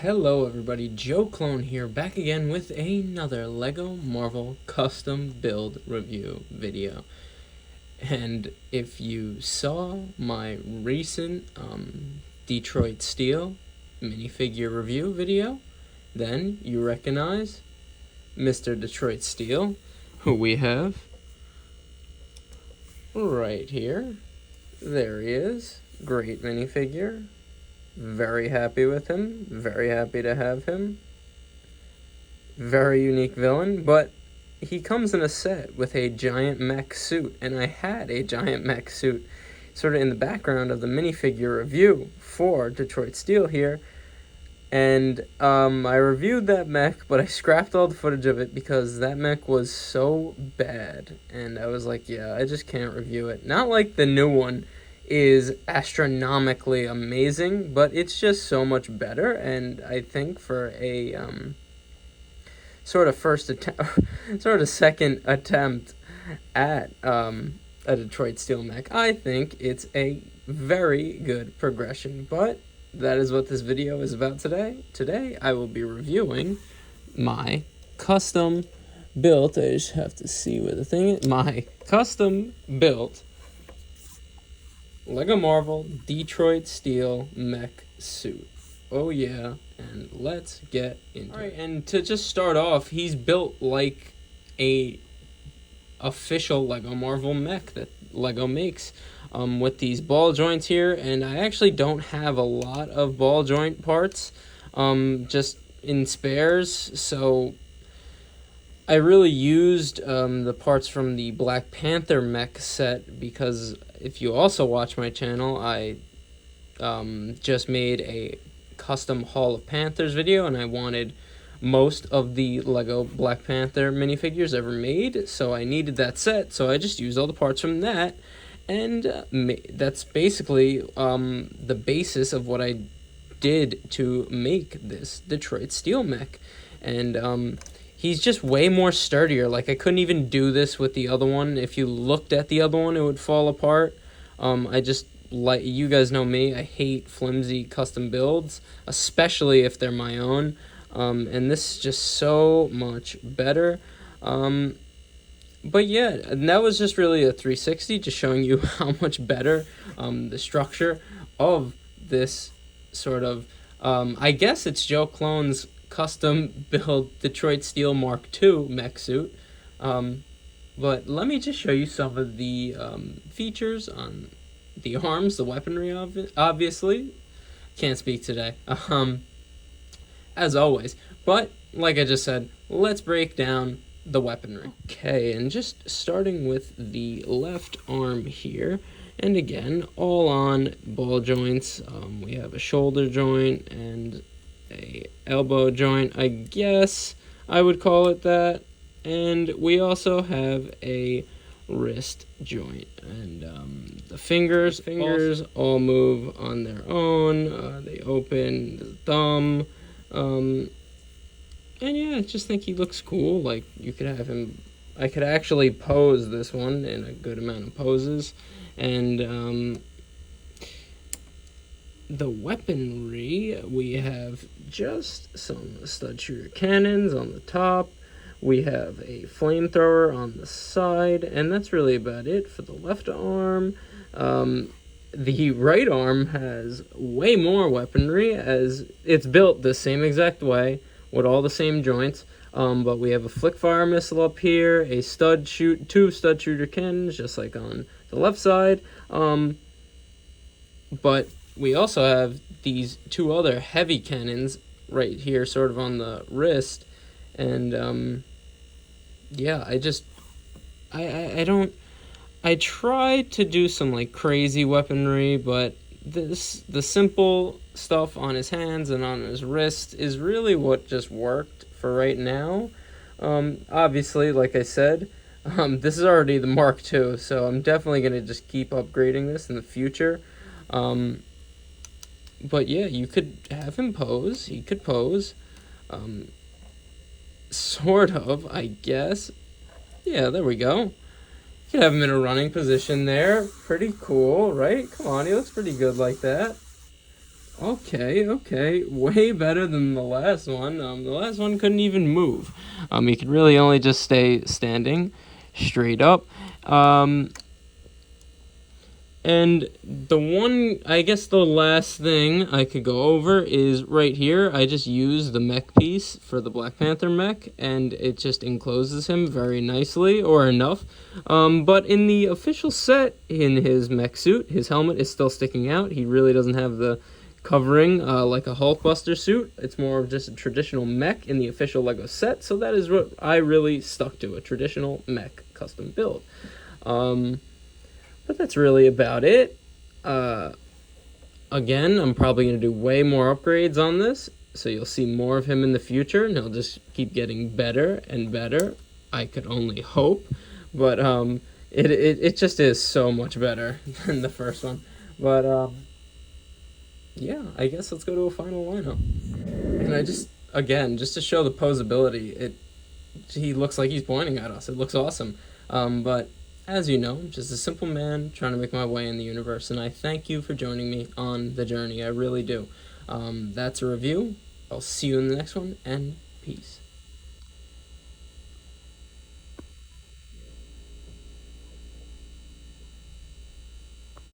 Hello everybody, Joe Clone here, back again with another LEGO Marvel custom build review video. And if you saw my recent Detroit Steel minifigure review video, then you recognize Mr. Detroit Steel, who we have right here. There he is, great minifigure. Very happy with him, very happy to have him. Very unique villain, but he comes in a set with a giant mech suit, and I had a giant mech suit sort of in the background of the minifigure review for Detroit Steel here. And I reviewed that mech, but I scrapped all the footage of it because that mech was so bad. And I was like, yeah, I just can't review it. Not like the new one is astronomically amazing, but it's just so much better. And I think for a sort of second attempt at a Detroit Steel mech, I think it's a very good progression. But that is what this video is about today. Today I will be reviewing my custom built, I just have to see where the thing is, my custom built LEGO Marvel Detroit Steel mech suit. Oh yeah, and let's get into it. And to just start off, he's built like a official LEGO Marvel mech that LEGO makes, with these ball joints here. And I actually don't have a lot of ball joint parts, just in spares, so I really used the parts from the Black Panther mech set, because if you also watch my channel, I just made a custom Hall of Panthers video, and I wanted most of the LEGO Black Panther minifigures ever made, so I needed that set, so I just used all the parts from that, and that's basically the basis of what I did to make this Detroit Steel mech. And he's just way more sturdier. Like, I couldn't even do this with the other one. If you looked at the other one, it would fall apart. I just, like, you guys know me, I hate flimsy custom builds, especially if they're my own. And this is just so much better. But yeah, and that was just really a 360, just showing you how much better the structure of this sort of, I guess it's Joe Clone's custom build Detroit Steel Mark II mech suit. But let me just show you some of the features on the arms, the weaponry of it. Obviously, can't speak today, as always. But like I just said, let's break down the weaponry. Okay, and just starting with the left arm here, and again, all on ball joints. We have a shoulder joint and a elbow joint, I guess I would call it that, and we also have a wrist joint, and the fingers all move on their own. They open the thumb, and yeah, I just think he looks cool. Like, you could have him, I could actually pose this one in a good amount of poses. And the weaponry, we have just some stud shooter cannons on the top. We have a flamethrower on the side, and that's really about it for the left arm. The right arm has way more weaponry, as it's built the same exact way with all the same joints. But we have a flick fire missile up here, two stud shooter cannons, just like on the left side. But we also have these two other heavy cannons right here, sort of on the wrist. And yeah, I tried to do some like crazy weaponry, but the simple stuff on his hands and on his wrist is really what just worked for right now. Obviously, like I said, this is already the Mark II, so I'm definitely going to just keep upgrading this in the future. But yeah, you could have him pose. He could pose. Sort of, I guess. Yeah, there we go. You could have him in a running position there. Pretty cool, right? Come on, he looks pretty good like that. Okay. Way better than the last one. The last one couldn't even move. He could really only just stay standing straight up. And I guess the last thing I could go over is right here. I just used the mech piece for the Black Panther mech, and it just encloses him very nicely, or enough. But in the official set, in his mech suit, his helmet is still sticking out. He really doesn't have the covering like a Hulkbuster suit. It's more of just a traditional mech in the official Lego set, so that is what I really stuck to, a traditional mech custom build. But that's really about it. Again, I'm probably going to do way more upgrades on this, so you'll see more of him in the future, and he'll just keep getting better and better. I could only hope, but it just is so much better than the first one. But yeah, I guess let's go to a final lineup. And just to show the posability, he looks like he's pointing at us. It looks awesome. But as you know, I'm just a simple man trying to make my way in the universe, and I thank you for joining me on the journey. I really do. That's a review. I'll see you in the next one, and peace.